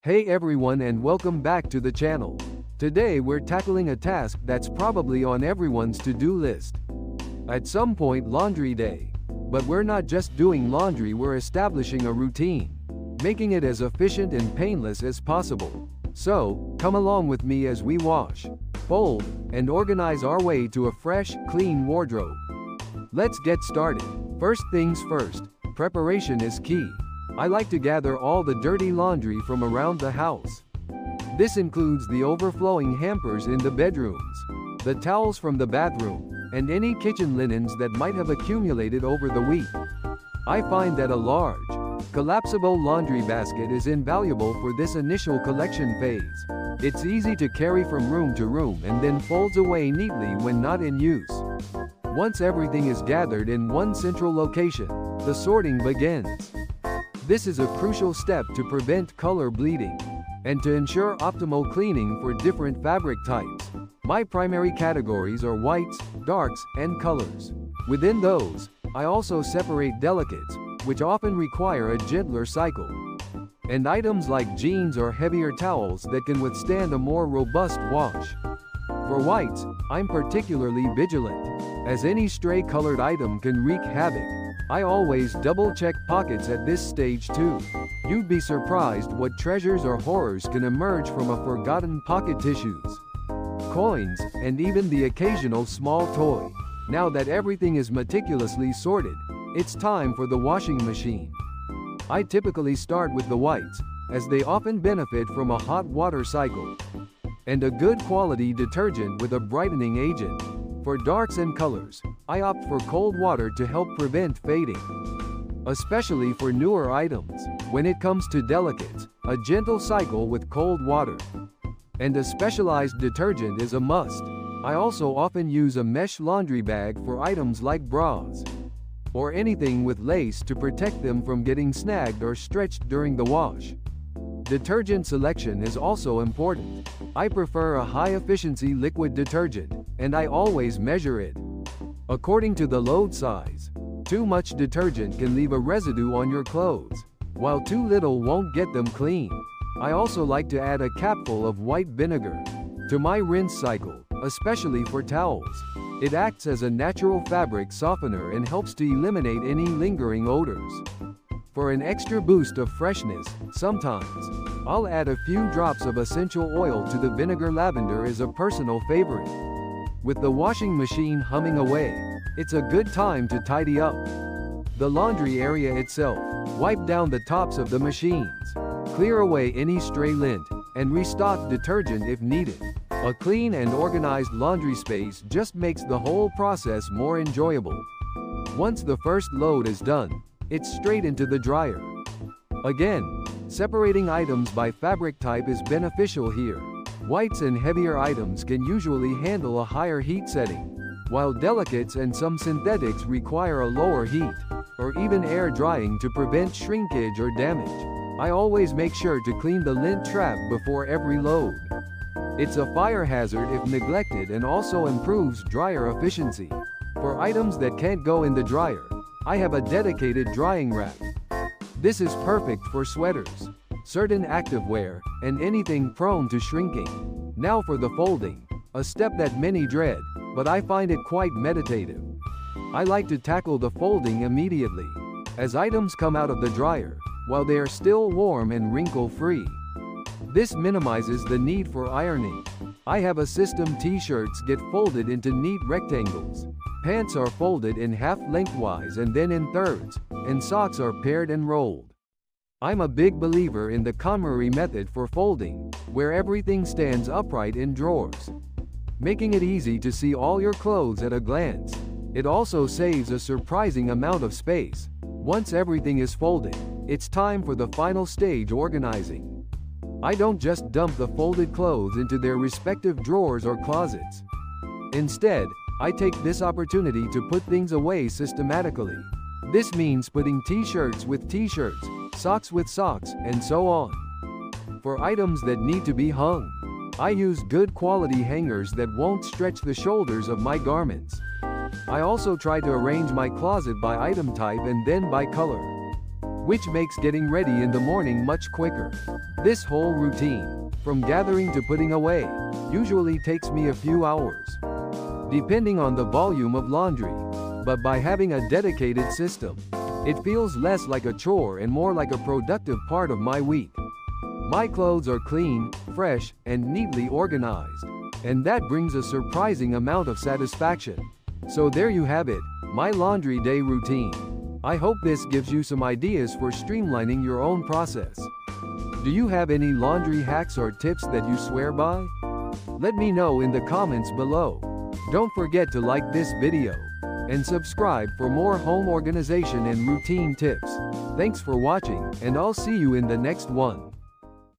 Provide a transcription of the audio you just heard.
Hey everyone and welcome back to the channel. Today we're tackling a task that's probably on everyone's to-do list. At some point, laundry day. But we're not just doing laundry, we're establishing a routine, making it as efficient and painless as possible. So, come along with me as we wash, fold, and organize our way to a fresh, clean wardrobe. Let's get started. First things first, preparation is key. I like to gather all the dirty laundry from around the house. This includes the overflowing hampers in the bedrooms, the towels from the bathroom, and any kitchen linens that might have accumulated over the week. I find that a large, collapsible laundry basket is invaluable for this initial collection phase. It's easy to carry from room to room and then folds away neatly when not in use. Once everything is gathered in one central location, the sorting begins. This is a crucial step to prevent color bleeding and to ensure optimal cleaning for different fabric types. My primary categories are whites, darks, and colors. Within those, I also separate delicates, which often require a gentler cycle, and items like jeans or heavier towels that can withstand a more robust wash. For whites, I'm particularly vigilant, as any stray colored item can wreak havoc. I always double-check pockets at this stage too. You'd be surprised what treasures or horrors can emerge from a forgotten pocket tissues, coins, and even the occasional small toy. Now that everything is meticulously sorted, it's time for the washing machine. I typically start with the whites, as they often benefit from a hot water cycle and a good quality detergent with a brightening agent. For darks and colors, I opt for cold water to help prevent fading, especially for newer items. When it comes to delicates, a gentle cycle with cold water and a specialized detergent is a must. I also often use a mesh laundry bag for items like bras or anything with lace to protect them from getting snagged or stretched during the wash. Detergent selection is also important. I prefer a high-efficiency liquid detergent, and I always measure it according to the load size. Too much detergent can leave a residue on your clothes, while too little won't get them clean. I also like to add a capful of white vinegar to my rinse cycle, especially for towels. It acts as a natural fabric softener and helps to eliminate any lingering odors. For an extra boost of freshness, sometimes I'll add a few drops of essential oil to the vinegar. Lavender is a personal favorite. With the washing machine humming away, it's a good time to tidy up the laundry area itself. Wipe down the tops of the machines, clear away any stray lint, and restock detergent if needed. A clean and organized laundry space just makes the whole process more enjoyable. Once the first load is done, it's straight into the dryer. Again, separating items by fabric type is beneficial here. Whites and heavier items can usually handle a higher heat setting, while delicates and some synthetics require a lower heat, or even air drying to prevent shrinkage or damage. I always make sure to clean the lint trap before every load. It's a fire hazard if neglected and also improves dryer efficiency. For items that can't go in the dryer, I have a dedicated drying rack. This is perfect for sweaters, certain activewear, and anything prone to shrinking. Now for the folding, a step that many dread, but I find it quite meditative. I like to tackle the folding immediately, as items come out of the dryer, while they are still warm and wrinkle-free. This minimizes the need for ironing. I have a system. T-shirts get folded into neat rectangles. Pants are folded in half lengthwise and then in thirds, and socks are paired and rolled. I'm a big believer in the KonMari method for folding, where everything stands upright in drawers, making it easy to see all your clothes at a glance. It also saves a surprising amount of space. Once everything is folded, it's time for the final stage: organizing. I don't just dump the folded clothes into their respective drawers or closets. Instead, I take this opportunity to put things away systematically. This means putting t-shirts with t-shirts, socks with socks, and so on. For items that need to be hung, I use good quality hangers that won't stretch the shoulders of my garments. I also try to arrange my closet by item type and then by color. which makes getting ready in the morning much quicker. This whole routine, from gathering to putting away, usually takes me a few hours, depending on the volume of laundry. But by having a dedicated system, it feels less like a chore and more like a productive part of my week. My clothes are clean, fresh, and neatly organized, and that brings a surprising amount of satisfaction. So there you have it, my laundry day routine. I hope this gives you some ideas for streamlining your own process. Do you have any laundry hacks or tips that you swear by? Let me know in the comments below. Don't forget to like this video and subscribe for more home organization and routine tips. Thanks for watching, and I'll see you in the next one.